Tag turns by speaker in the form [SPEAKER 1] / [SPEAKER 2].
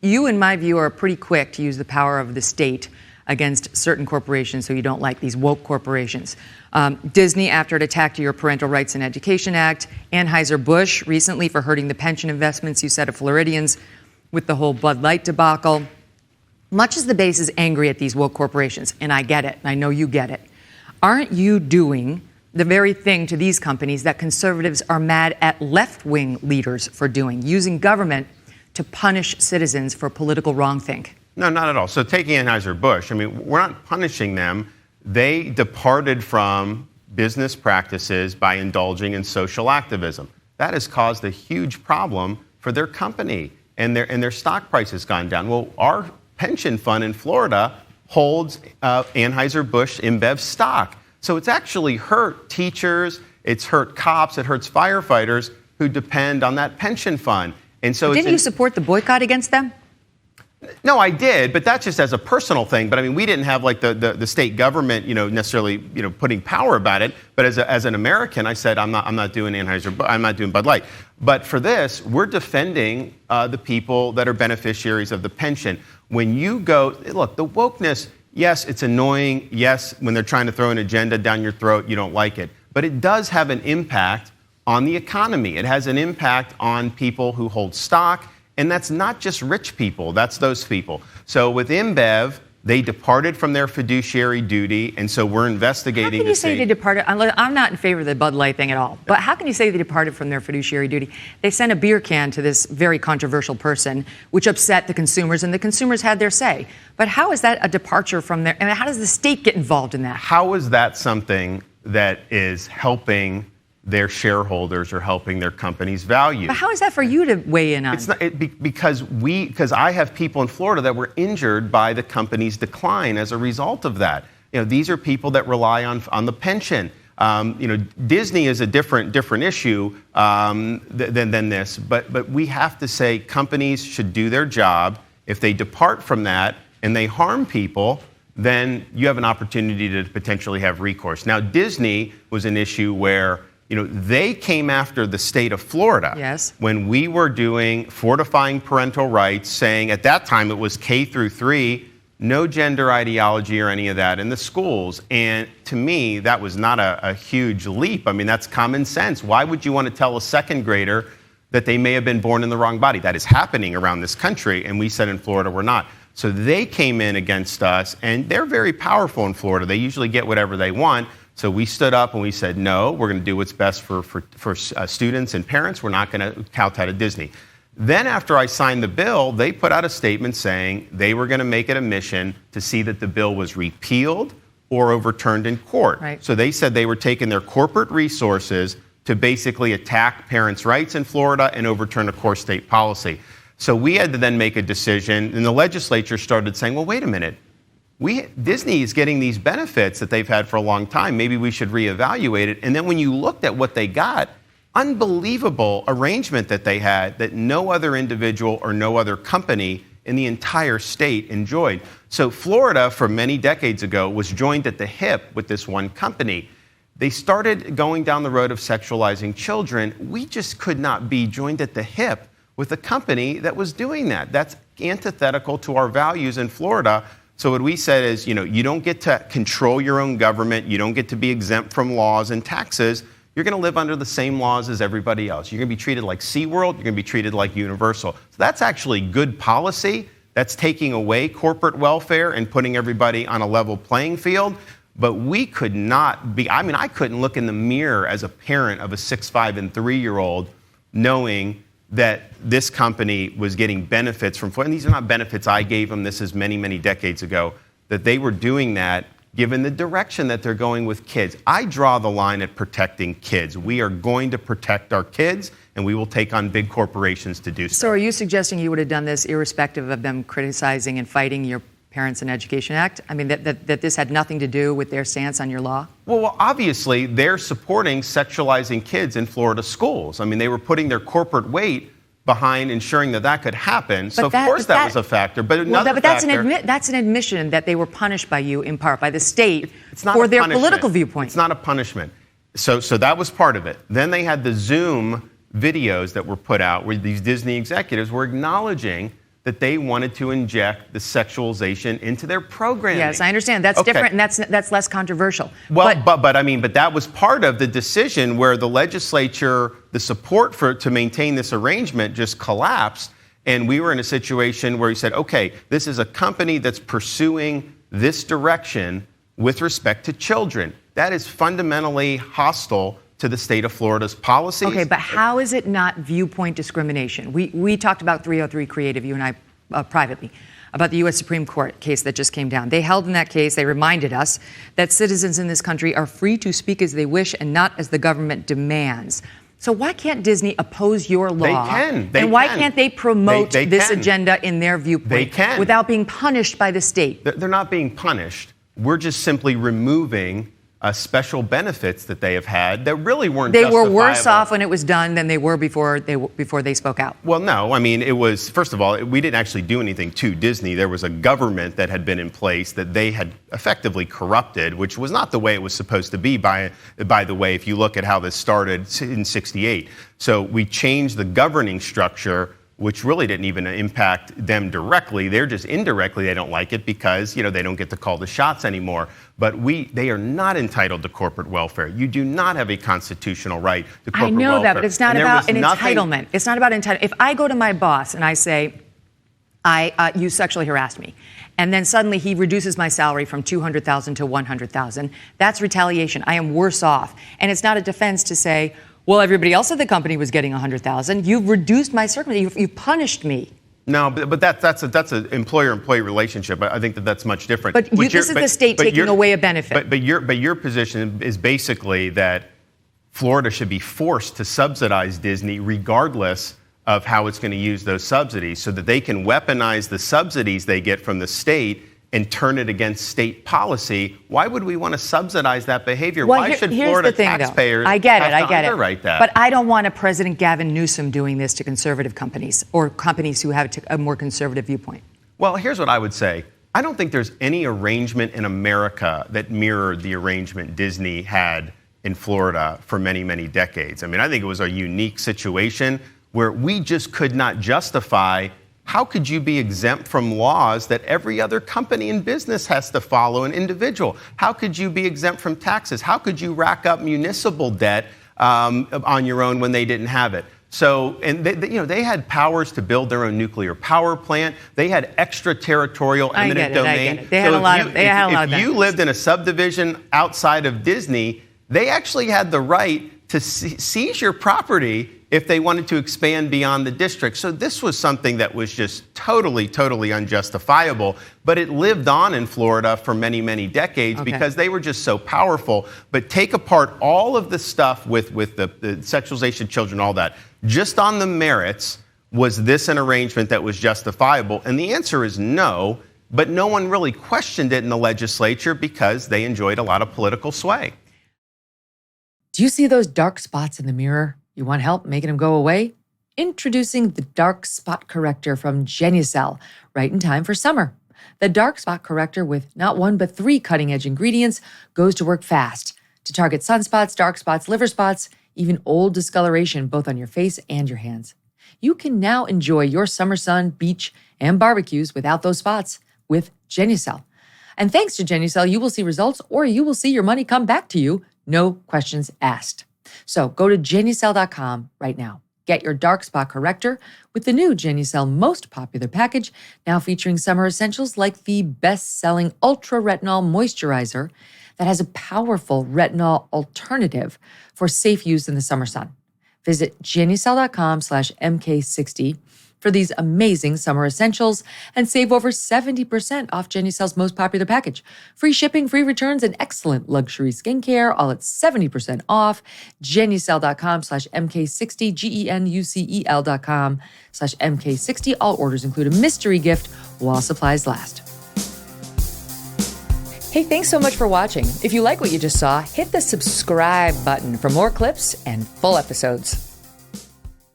[SPEAKER 1] You, in my view, are pretty quick to use the power of the state against certain corporations who you don't like, these woke corporations. Disney, after it attacked your Parental Rights and Education Act. Anheuser-Busch recently for hurting the pension investments, you said, of Floridians with the whole Bud Light debacle. Much as the base is angry at these woke corporations, and I get it, and I know you get it, aren't you doing the very thing to these companies that conservatives are mad at left-wing leaders for doing, using government to punish citizens for political wrongthink?
[SPEAKER 2] No, not at all. So taking Anheuser-Busch, I mean, we're not punishing them. They departed from business practices by indulging in social activism. That has caused a huge problem for their company, and their stock price has gone down. Well, our pension fund in Florida holds Anheuser-Busch InBev stock. So it's actually hurt teachers, it's hurt cops, it hurts firefighters who depend on that pension fund. And so
[SPEAKER 1] didn't you support the boycott against them?
[SPEAKER 2] No, I did, but that's just as a personal thing. But I mean, we didn't have like the state government, necessarily, putting power about it. But as an American, I said I'm not doing Anheuser-Busch, I'm not doing Bud Light. But for this, we're defending the people that are beneficiaries of the pension. When you go, look, the wokeness, yes, it's annoying. Yes, when they're trying to throw an agenda down your throat, you don't like it. But it does have an impact on the economy. It has an impact on people who hold stock. And that's not just rich people, that's those people. So with InBev, they departed from their fiduciary duty, and so we're investigating.
[SPEAKER 1] How can you say they departed? I'm not in favor of the Bud Light thing at all, but how can you say they departed from their fiduciary duty? They sent a beer can to this very controversial person, which upset the consumers, and the consumers had their say. But how is that a departure from their, and how does the state get involved in that? How
[SPEAKER 2] is that something that is helping their shareholders or helping their company's value?
[SPEAKER 1] But how is that for you to weigh in on?
[SPEAKER 2] It's not, because I have people in Florida that were injured by the company's decline as a result of that. These are people that rely on the pension. Disney is a different issue than this, but we have to say companies should do their job. If they depart from that and they harm people, then you have an opportunity to potentially have recourse. Now, Disney was an issue where they came after the state of Florida.
[SPEAKER 1] Yes.
[SPEAKER 2] When we were doing fortifying parental rights, saying at that time it was K through 3, no gender ideology or any of that in the schools. And to me, that was not a huge leap. I mean, that's common sense. Why would you want to tell a second grader that they may have been born in the wrong body? That is happening around this country. And we said in Florida, we're not. So they came in against us, and they're very powerful in Florida. They usually get whatever they want. So we stood up and we said, no, we're going to do what's best for students and parents. We're not going to kowtow to Disney. Then after I signed the bill, they put out a statement saying they were going to make it a mission to see that the bill was repealed or overturned in court.
[SPEAKER 1] Right.
[SPEAKER 2] So they said they were taking their corporate resources to basically attack parents' rights in Florida and overturn a core state policy. So we had to then make a decision, and the legislature started saying, well, wait a minute. Disney is getting these benefits that they've had for a long time. Maybe we should reevaluate it. And then when you looked at what they got, unbelievable arrangement that they had that no other individual or no other company in the entire state enjoyed. So Florida, from many decades ago, was joined at the hip with this one company. They started going down the road of sexualizing children. We just could not be joined at the hip with a company that was doing that. That's antithetical to our values in Florida. So what we said is, you don't get to control your own government. You don't get to be exempt from laws and taxes. You're going to live under the same laws as everybody else. You're going to be treated like SeaWorld. You're going to be treated like Universal. So that's actually good policy. That's taking away corporate welfare and putting everybody on a level playing field. But we could not be, I couldn't look in the mirror as a parent of a 6, 5, and 3-year-old knowing that this company was getting benefits from, and these are not benefits I gave them, this is many, many decades ago, that they were doing that given the direction that they're going with kids. I draw the line at protecting kids. We are going to protect our kids, and we will take on big corporations to do so.
[SPEAKER 1] So are you suggesting you would have done this irrespective of them criticizing and fighting your Parents and Education Act? I mean, that this had nothing to do with their stance on your law?
[SPEAKER 2] Well, obviously, they're supporting sexualizing kids in Florida schools. I mean, they were putting their corporate weight behind ensuring that could happen. So, of course, that was a factor. But
[SPEAKER 1] that's an admission that they were punished by you, in part, by the state for their political viewpoint.
[SPEAKER 2] It's not a punishment. So that was part of it. Then they had the Zoom videos that were put out where these Disney executives were acknowledging that they wanted to inject the sexualization into their programming.
[SPEAKER 1] Yes, I understand. That's different, and that's less controversial.
[SPEAKER 2] Well, but that was part of the decision where the legislature, the support to maintain this arrangement just collapsed, and we were in a situation where he said, okay, this is a company that's pursuing this direction with respect to children. That is fundamentally hostile to the state of Florida's policies.
[SPEAKER 1] Okay, but how is it not viewpoint discrimination? We talked about 303 Creative, you and I, privately, about the U.S. Supreme Court case that just came down. They held in that case, they reminded us that citizens in this country are free to speak as they wish and not as the government demands. So why can't Disney oppose your law?
[SPEAKER 2] They can.
[SPEAKER 1] And why can't they promote this agenda in their viewpoint without being punished by the state?
[SPEAKER 2] They're not being punished. We're just simply removing special benefits that they have had that really weren't justifiable.
[SPEAKER 1] They were worse off when it was done than they were before they spoke out.
[SPEAKER 2] Well, no. I mean, it was, first of all, we didn't actually do anything to Disney. There was a government that had been in place that they had effectively corrupted, which was not the way it was supposed to be, by the way, if you look at how this started in '68. So we changed the governing structure, which really didn't even impact them directly. They're just indirectly, they don't like it because, they don't get to call the shots anymore. But they are not entitled to corporate welfare. You do not have a constitutional right to corporate welfare.
[SPEAKER 1] I know that, but it's not about an entitlement. It's not about entitlement. If I go to my boss and I say, you sexually harassed me, and then suddenly he reduces my salary from $200,000 to $100,000, that's retaliation. I am worse off. And it's not a defense to say, well, everybody else at the company was getting $100,000. You've reduced my circumstance. You've punished me. No,
[SPEAKER 2] but that's an employer-employee relationship. I think that's much different.
[SPEAKER 1] But this is the state taking away a benefit.
[SPEAKER 2] But your position is basically that Florida should be forced to subsidize Disney regardless of how it's going to use those subsidies, so that they can weaponize the subsidies they get from the state and turn it against state policy. Why would we want to subsidize that behavior?
[SPEAKER 1] Well,
[SPEAKER 2] why should Florida taxpayers have to underwrite that?
[SPEAKER 1] But I don't want a President Gavin Newsom doing this to conservative companies or companies who have a more conservative viewpoint.
[SPEAKER 2] Well, here's what I would say. I don't think there's any arrangement in America that mirrored the arrangement Disney had in Florida for many, many decades. I mean, I think it was a unique situation where we just could not justify. How could you be exempt from laws that every other company in business has to follow, an individual? How could you be exempt from taxes? How could you rack up municipal debt on your own when they didn't have it? So, and they had powers to build their own nuclear power plant. They had extraterritorial eminent domain.
[SPEAKER 1] I get it. They had a lot of benefits.
[SPEAKER 2] If you lived in a subdivision outside of Disney, they actually had the right to seize your property if they wanted to expand beyond the district. So this was something that was just totally, totally unjustifiable. But it lived on in Florida for many, many decades because they were just so powerful. But take apart all of the stuff with the sexualization of children, all that. Just on the merits, was this an arrangement that was justifiable? And the answer is no. But no one really questioned it in the legislature because they enjoyed a lot of political sway.
[SPEAKER 3] Do you see those dark spots in the mirror? You want help making them go away? Introducing the Dark Spot Corrector from Genucel, right in time for summer. The Dark Spot Corrector, with not one but 3 cutting-edge ingredients, goes to work fast to target sunspots, dark spots, liver spots, even old discoloration, both on your face and your hands. You can now enjoy your summer sun, beach, and barbecues without those spots with Genucel. And thanks to Genucel, you will see results, or you will see your money come back to you, no questions asked. So go to Genucel.com right now. Get your dark spot corrector with the new Genucel most popular package, now featuring summer essentials like the best-selling Ultra Retinol Moisturizer that has a powerful retinol alternative for safe use in the summer sun. Visit Genucel.com/MK60 for these amazing summer essentials and save over 70% off Genucel's most popular package. Free shipping, free returns, and excellent luxury skincare, all at 70% off. Genucel.com/MK60, GENUCEL.com/MK60. All orders include a mystery gift while supplies last. Hey, thanks so much for watching. If you like what you just saw, hit the subscribe button for more clips and full episodes.